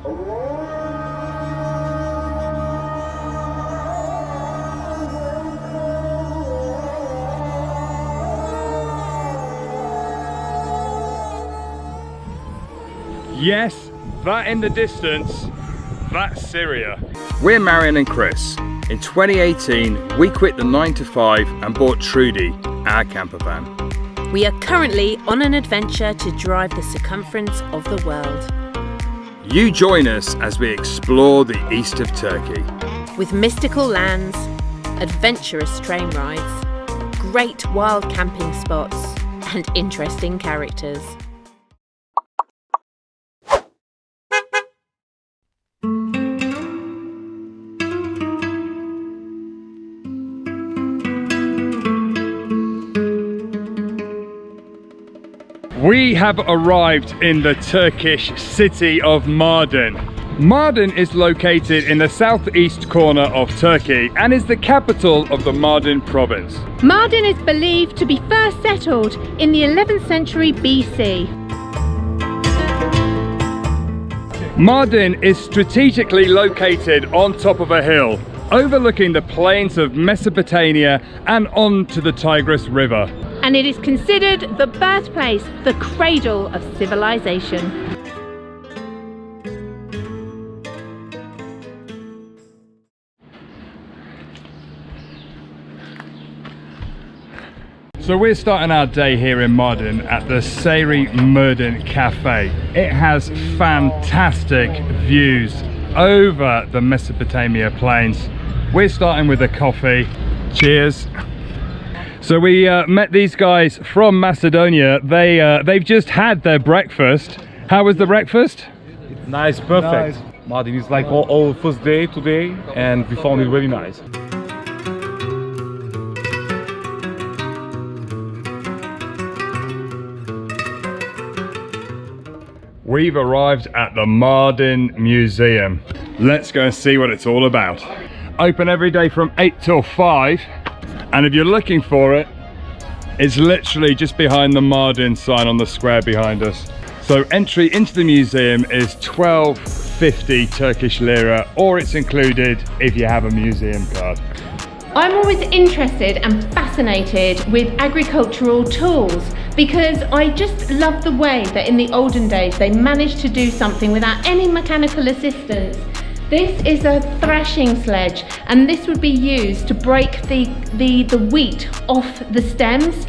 Yes, that in the distance, that's Syria. We're Marion and Chris. In 2018, we quit the 9-to-5 and bought Trudy, our camper van. We are currently on an adventure to drive the circumference of the world. You join us as we explore the east of Turkey. With mystical lands, adventurous train rides, great wild camping spots, and interesting characters. We have arrived in the Turkish city of Mardin. Mardin is located in the southeast corner of Turkey and is the capital of the Mardin province. Mardin is believed to be first settled in the 11th century BC. Mardin is strategically located on top of a hill, overlooking the plains of Mesopotamia and onto the Tigris River. And it is considered the birthplace, the cradle of civilization. So we're starting our day here in Mardin at the Seri Mardin Cafe. It has fantastic views over the Mesopotamia plains. We're starting with a coffee. Cheers. So we met these guys from Macedonia. They've just had their breakfast. How was the breakfast? Nice, perfect. Mardin is like our first day today, and we found it really nice. We've arrived at the Mardin Museum. Let's go and see what it's all about. Open every day from 8 till 5. And if you're looking for it, it's literally just behind the Mardin sign on the square behind us. So entry into the museum is 12.50 Turkish lira, or it's included if you have a museum card. I'm always interested and fascinated with agricultural tools because I just love the way that in the olden days they managed to do something without any mechanical assistance. This is a thrashing sledge, and this would be used to break the wheat off the stems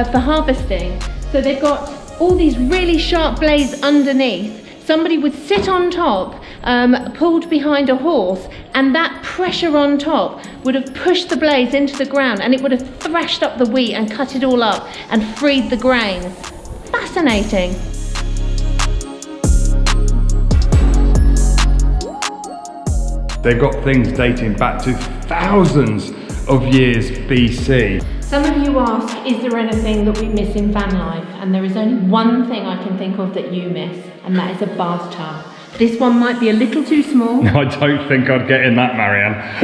for harvesting. So they've got all these really sharp blades underneath. Somebody would sit on top, pulled behind a horse, and that pressure on top would have pushed the blades into the ground, and it would have thrashed up the wheat and cut it all up and freed the grains. Fascinating. They've got things dating back to thousands of years BC. Some of you ask, is there anything that we miss in van life? And there is only one thing I can think of that you miss, and that is a bathtub. This one might be a little too small. I don't think I'd get in that, Marianne.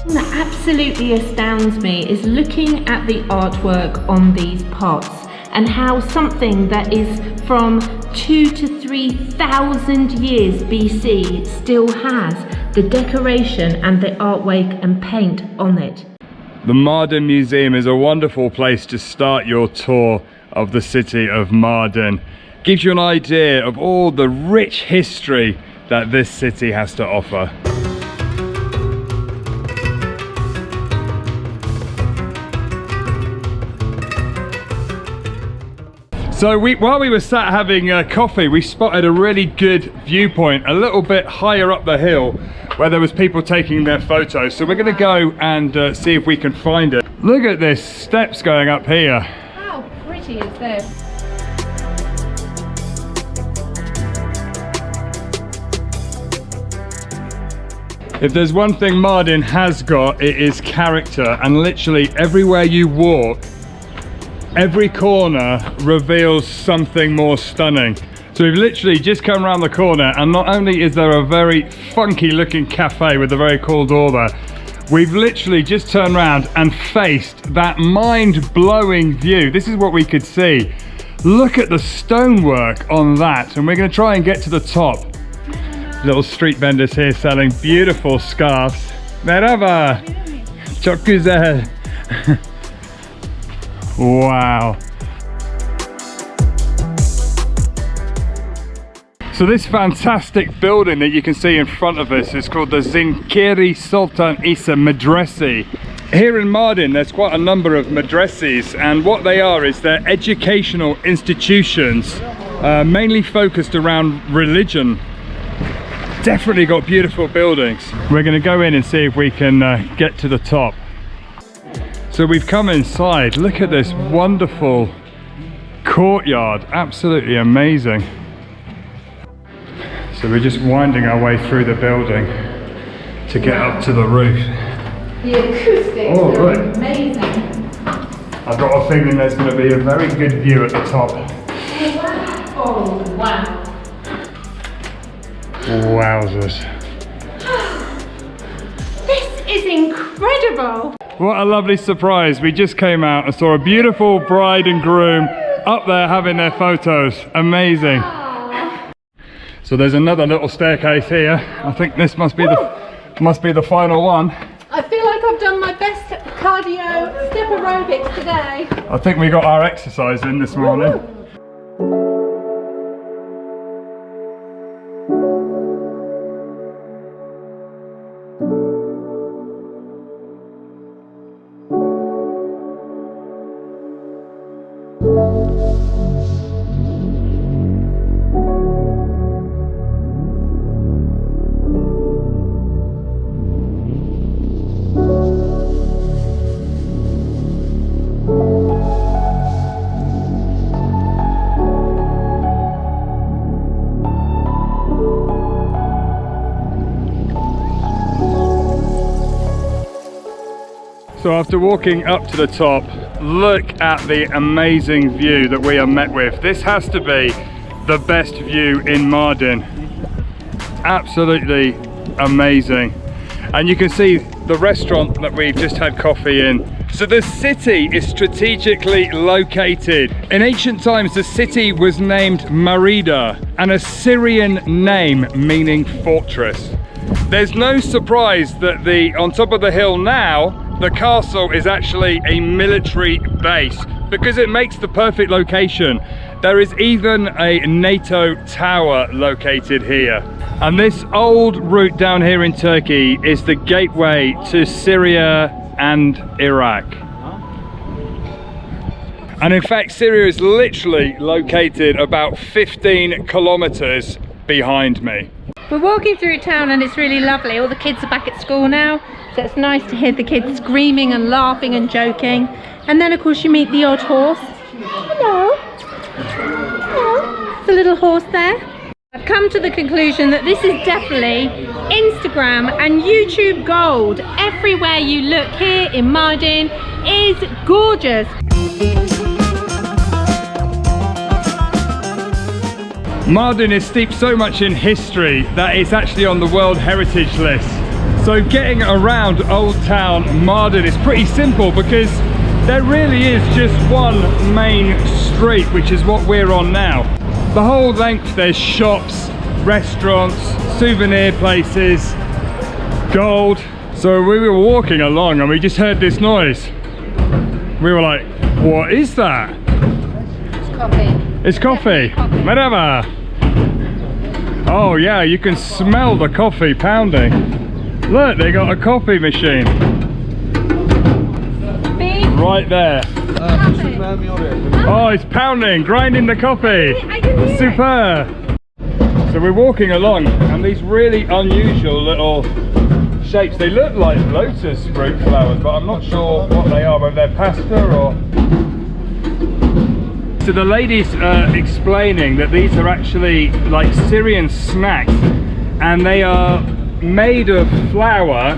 That absolutely astounds me is looking at the artwork on these pots and how something that is from 2,000 to 3,000 years BC still has the decoration and the artwork and paint on it. The Mardin Museum is a wonderful place to start your tour of the city of Mardin. Gives you an idea of all the rich history that this city has to offer. So while we were sat having coffee, we spotted a really good viewpoint a little bit higher up the hill where there was people taking their photos. So we're going to go and see if we can find it. Look at this, steps going up here. How pretty is this? If there's one thing Mardin has got, it is character, and literally everywhere you walk, every corner reveals something more stunning. So we've literally just come around the corner, and not only is there a very funky looking cafe with a very cool door there, We've literally just turned around and faced that mind-blowing view. This is what we could see. Look at the stonework on that, and we're going to try and get to the top. Little street vendors here selling beautiful scarves. Merhaba. Çok güzel. Wow. So this fantastic building that you can see in front of us is called the Zinciri Sultan Isa Medrese. Here in Mardin there's quite a number of madrases, and what they are is they're educational institutions mainly focused around religion. Definitely got beautiful buildings. We're going to go in and see if we can get to the top. So we've come inside. Look at this wonderful courtyard, absolutely amazing. So we're just winding our way through the building to get up to the roof. The acoustics are amazing. I've got a feeling there's going to be a very good view at the top. Oh, wow. Wowzers. This is incredible. What a lovely surprise. We just came out and saw a beautiful bride and groom up there having their photos. Amazing. So there's another little staircase here. I think this must be the final one. I feel like I've done my best cardio step aerobics today. I think we got our exercise in this morning. So after walking up to the top, look at the amazing view that we are met with. This has to be the best view in Mardin. Absolutely amazing. And you can see the restaurant that we've just had coffee in. So the city is strategically located. In ancient times, the city was named Merida, an Assyrian name meaning fortress. There's no surprise that on top of the hill now, the castle is actually a military base because it makes the perfect location. There is even a NATO tower located here. And this old route down here in Turkey is the gateway to Syria and Iraq. And in fact, Syria is literally located about 15 kilometers behind me. We're walking through town and it's really lovely. All the kids are back at school now, so it's nice to hear the kids screaming and laughing and joking. And then of course you meet the odd horse. Hello. Hello. There's a little horse there. I've come to the conclusion that this is definitely Instagram and YouTube gold. Everywhere you look here in Mardin is gorgeous. Mardin is steeped so much in history that it's actually on the World Heritage List. So getting around Old Town Mardin is pretty simple because there really is just one main street, which is what we're on now. The whole length there's shops, restaurants, souvenir places, gold. So we were walking along and we just heard this noise. We were like, what is that? It's coffee. It's coffee. Merhaba. Oh yeah, you can smell the coffee pounding. Look, they got a coffee machine. Right there. Oh, it's pounding, grinding the coffee. Superb. So we're walking along and these really unusual little shapes. They look like lotus fruit flowers, but I'm not sure what they are, whether they're pasta or... So the lady's explaining that these are actually like Syrian snacks and they are made of flour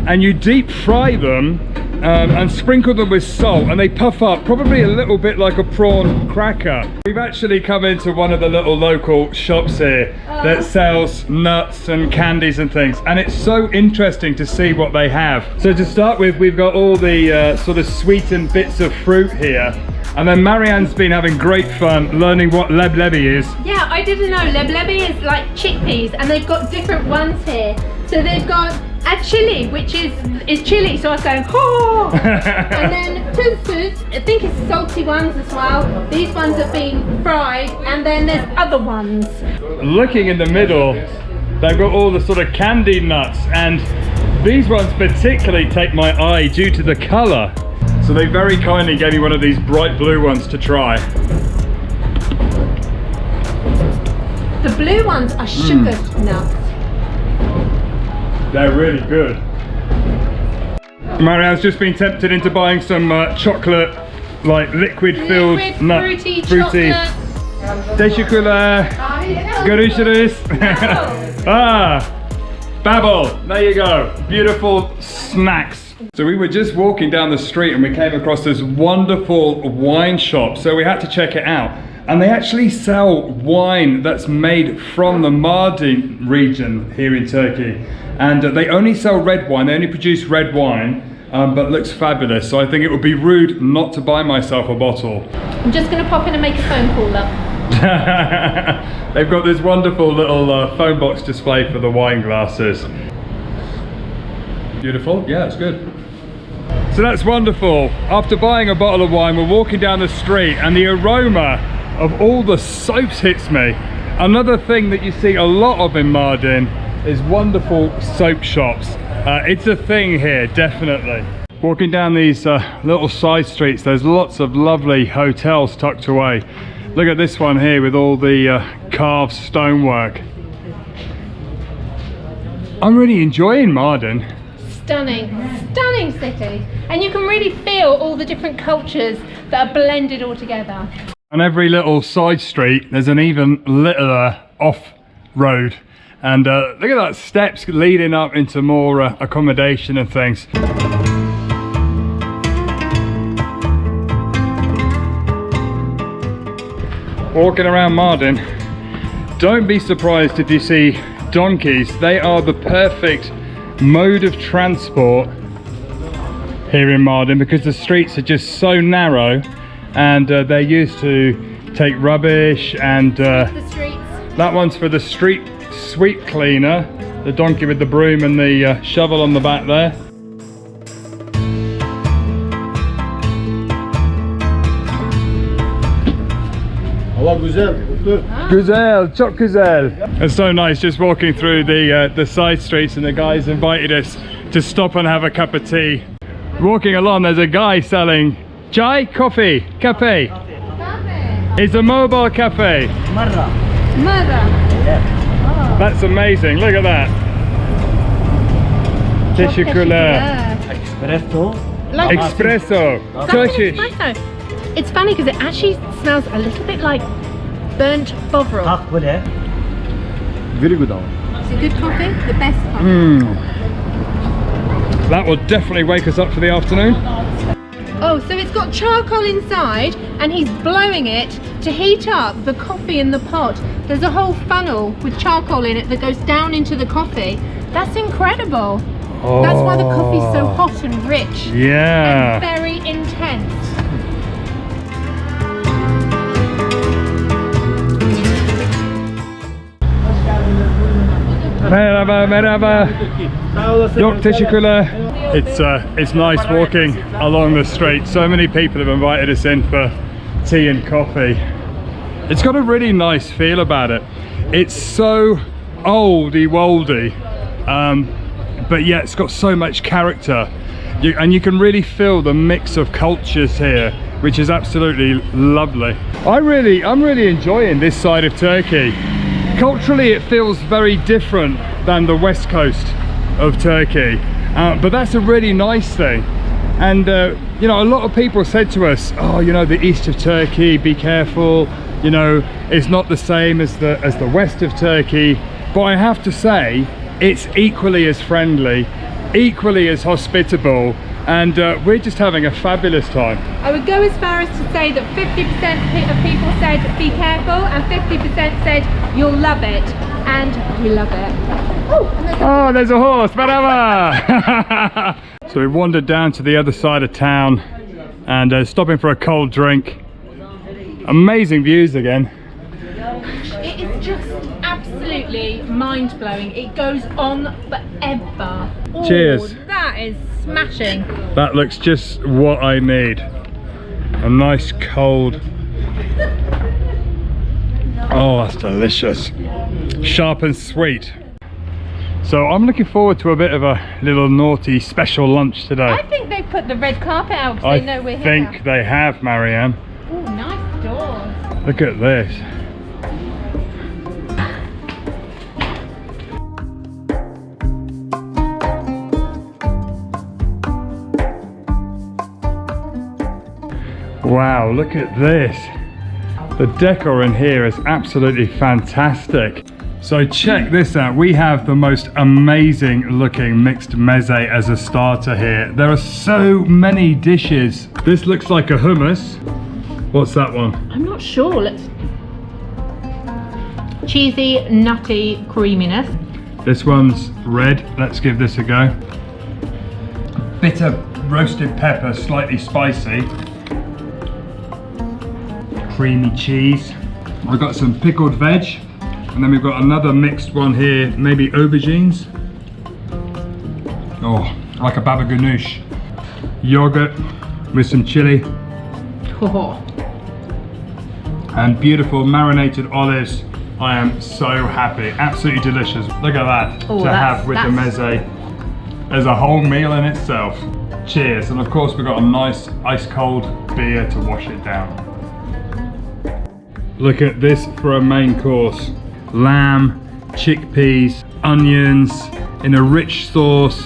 and you deep fry them and sprinkle them with salt, and they puff up probably a little bit like a prawn cracker. We've actually come into one of the little local shops here that sells nuts and candies and things, and it's so interesting to see what they have. So to start with, we've got all the sort of sweetened bits of fruit here, and then Marianne's been having great fun learning what leblebi is. Yeah, I didn't know. Leblebi is like chickpeas, and they've got different ones here. So they've got a chili, which is chili, so I was going, oh! And then tofu, I think it's salty ones as well. These ones have been fried, and then there's other ones. Looking in the middle, they've got all the sort of candy nuts, and these ones particularly take my eye due to the colour. So they very kindly gave me one of these bright blue ones to try. The blue ones are sugar nuts. They're really good. Marianne's just been tempted into buying some chocolate, like liquid-filled nut, fruity Des chocolats, Garusheris. Babble. There you go. Beautiful snacks. So we were just walking down the street and we came across this wonderful wine shop. So we had to check it out. And they actually sell wine that's made from the Mardin region here in Turkey. And they only sell red wine, they only produce red wine, but looks fabulous. So I think it would be rude not to buy myself a bottle. I'm just going to pop in and make a phone call, love. They've got this wonderful little phone box display for the wine glasses. Beautiful, yeah, it's good. So that's wonderful. After buying a bottle of wine, we're walking down the street and the aroma of all the soaps hits me. Another thing that you see a lot of in Mardin is wonderful soap shops. It's a thing here, definitely. Walking down these little side streets, there's lots of lovely hotels tucked away. Look at this one here with all the carved stonework. I'm really enjoying Mardin. Stunning, stunning city. And you can really feel all the different cultures that are blended all together. On every little side street, there's an even littler off-road. And look at that, steps leading up into more accommodation and things. Walking around Mardin, don't be surprised if you see donkeys. They are the perfect mode of transport here in Mardin because the streets are just so narrow, and they're used to take rubbish and The streets. that one's for the street sweep cleaner, the donkey with the broom and the shovel on the back there. Hava güzel. Güzel, çok güzel. It's so nice just walking through the side streets, and the guys invited us to stop and have a cup of tea. Walking along, there's a guy selling chai, coffee, cafe. It's a mobile cafe. Marra. That's amazing, look at that. Teşekkürler. Espresso. Like Espresso. Something Turkish. espresso. It's funny because it actually smells a little bit like burnt bovril. Tak böyle. Very good ama. It's a good coffee, the best coffee. That will definitely wake us up for the afternoon. Oh, so it's got charcoal inside and he's blowing it to heat up the coffee in the pot. There's a whole funnel with charcoal in it that goes down into the coffee. That's incredible. That's why the coffee's so hot and rich Yeah. and very intense. Merhaba, merhaba. Yok, teşekkürler. It's nice walking along the street. So many people have invited us in for tea and coffee. It's got a really nice feel about it. It's so oldie-woldy, but yeah, it's got so much character. And you can really feel the mix of cultures here, which is absolutely lovely. I'm really enjoying this side of Turkey. Culturally, it feels very different than the west coast of Turkey, but that's a really nice thing. And you know, a lot of people said to us, oh, you know, the east of Turkey, be careful, you know, it's not the same as the west of Turkey. But I have to say, it's equally as friendly, equally as hospitable, and we're just having a fabulous time. I would go as far as to say that 50% of people said be careful and 50% said you'll love it, and we love it. Oh, there's a horse, whatever! So we wandered down to the other side of town and stopping for a cold drink. Amazing views again. It is just absolutely mind-blowing. It goes on forever. Oh, Cheers. that is smashing. That looks just what I need. A nice cold. Oh, that's delicious. Sharp and sweet. So I'm looking forward to a bit of a little naughty special lunch today. I think they've put the red carpet out because they know we're I here. think they have, Marianne. Oh, nice doors. Look at this. Wow, look at this. The decor in here is absolutely fantastic. So check this out. We have the most amazing looking mixed meze as a starter here. There are so many dishes. This looks like a hummus. What's that one? I'm not sure. Let's. Cheesy, nutty creaminess. This one's red. Let's give this a go. Bitter roasted pepper, slightly spicy. Creamy cheese. I've got some pickled veg. And then we've got another mixed one here, maybe aubergines. Oh, like a baba ganoush. Yogurt with some chili. Oh. And beautiful marinated olives. I am so happy, absolutely delicious. Look at that, Oh, to have with the meze as a whole meal in itself. Cheers, and of course we've got a nice ice cold beer to wash it down. Look at this for a main course. Lamb, chickpeas, onions in a rich sauce.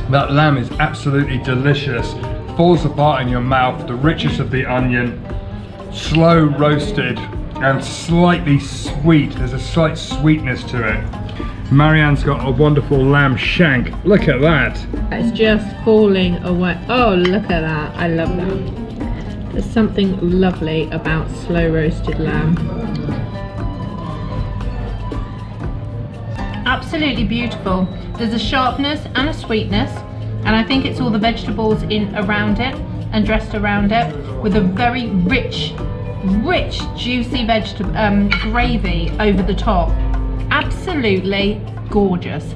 That lamb is absolutely delicious. Falls apart in your mouth, the richness of the onion. Slow roasted and slightly sweet. There's a slight sweetness to it. Marianne's got a wonderful lamb shank. Look at that. It's just falling away. Oh, look at that. I love that. There's something lovely about slow roasted lamb. Absolutely beautiful. There's a sharpness and a sweetness, and I think it's all the vegetables in around it and dressed around it with a very rich, juicy vegetable gravy over the top. Absolutely gorgeous.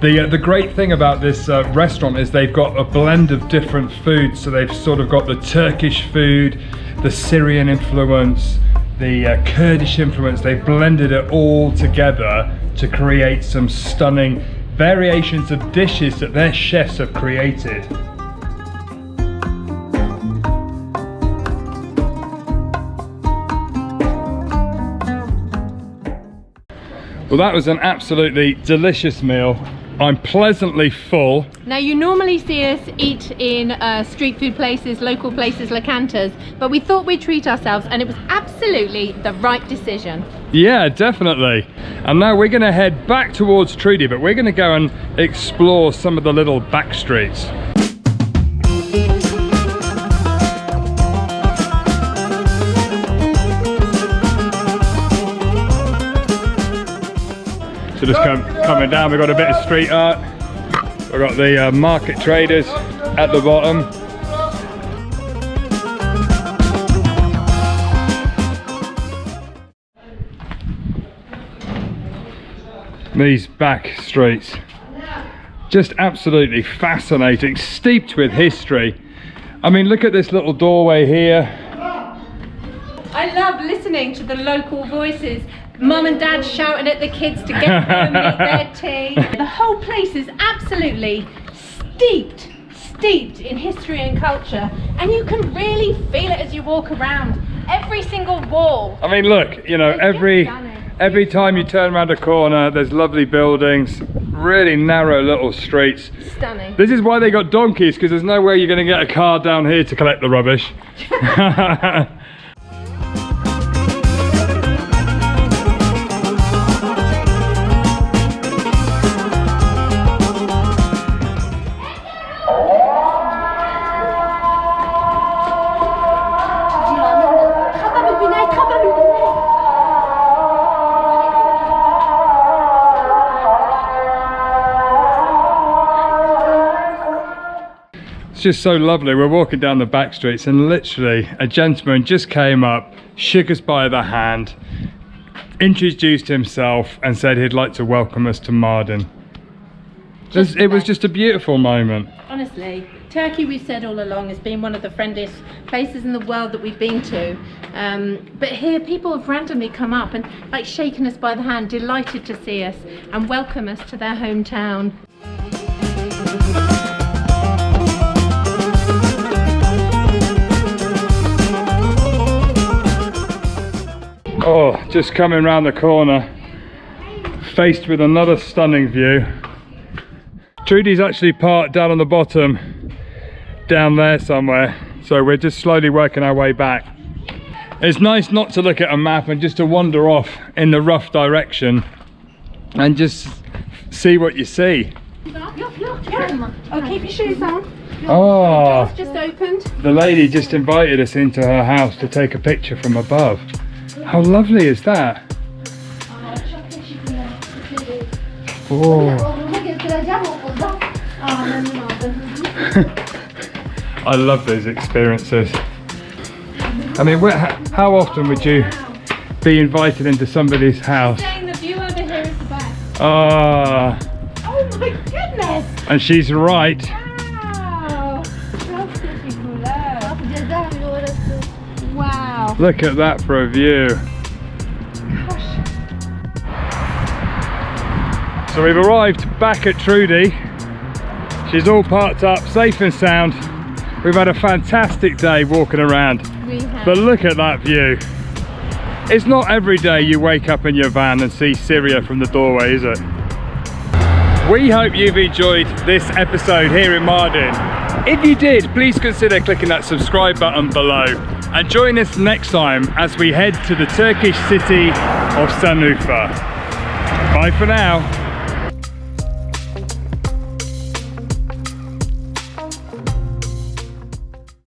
The great thing about this restaurant is they've got a blend of different foods. So they've sort of got the Turkish food, the Syrian influence, the Kurdish influence. They've blended it all together to create some stunning variations of dishes that their chefs have created. Well, that was an absolutely delicious meal. I'm pleasantly full. Now, you normally see us eat in street food places, local places like Cantor's, but we thought we'd treat ourselves, and it was absolutely the right decision. Yeah, definitely. And now we're going to head back towards Trudi, but we're going to go and explore some of the little back streets. So just coming down, we've got a bit of street art. We've got the market traders at the bottom. These back streets, just absolutely fascinating, steeped with history. I mean, look at this little doorway here. I love listening to the local voices. Mum and Dad shouting at the kids to get them and make their tea. The whole place is absolutely steeped in history and culture, and you can really feel it as you walk around. Every single wall. I mean, look, you know, every time you turn around a corner, there's lovely buildings, really narrow little streets. Stunning. This is why they got donkeys, because there's no way you're going to get a car down here to collect the rubbish. It's just so lovely. We're walking down the back streets and literally a gentleman just came up, shook us by the hand, introduced himself and said he'd like to welcome us to Mardin. It was just a beautiful moment. Honestly, Turkey, we've said all along, has been one of the friendliest places in the world that we've been to. But here, people have randomly come up and like shaken us by the hand, delighted to see us and welcome us to their hometown. Oh, just coming round the corner, faced with another stunning view. Trudy's actually parked down on the bottom, down there somewhere, so we're just slowly working our way back. It's nice not to look at a map and just to wander off in the rough direction and just see what you see. Oh, keep your shoes on. Oh, Door's just opened. the lady just invited us into her house to take a picture from above. How lovely is that? Oh. I love these experiences. I mean, how often would you be invited into somebody's house? The view over here is the best. Ah, Oh my goodness! and she's right. Wow! Wow! Look at that for a view. So we've arrived back at Trudy. She's all parked up, safe and sound. We've had a fantastic day walking around. We have. But look at that view. It's not every day you wake up in your van and see Syria from the doorway, is it? We hope you've enjoyed this episode here in Mardin. If you did, please consider clicking that subscribe button below and join us next time as we head to the Turkish city of Sanliurfa. Bye for now.